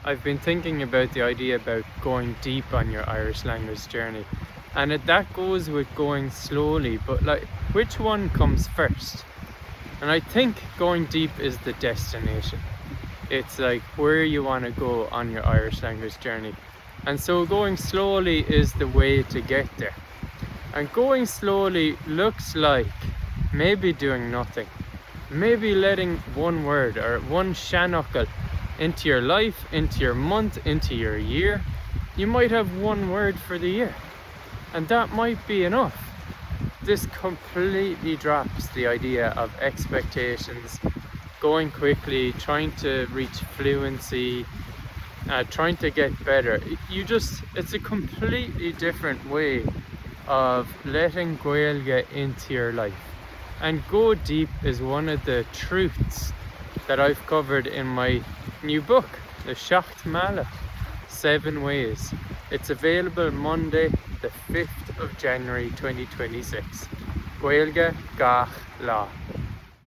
I've been thinking about the idea about going deep on your Irish language journey, and that goes with going slowly, but like, which one comes first? And I think going deep is the destination. It's like where you want to go on your Irish language journey. And so going slowly is the way to get there. And going slowly looks like maybe doing nothing. Maybe letting one word or one shanachal into your life, into your month, into your year. You might have one word for the year, and that might be enough. This completely drops the idea of expectations, going quickly, trying to reach fluency, trying to get better. It's a completely different way of letting Gaeilge into your life. And go deep is one of the truths that I've covered in my new book, The Shacht Mala, 7 Ways. It's available Monday, the 5th of January 2026. Gaeilge Gach La.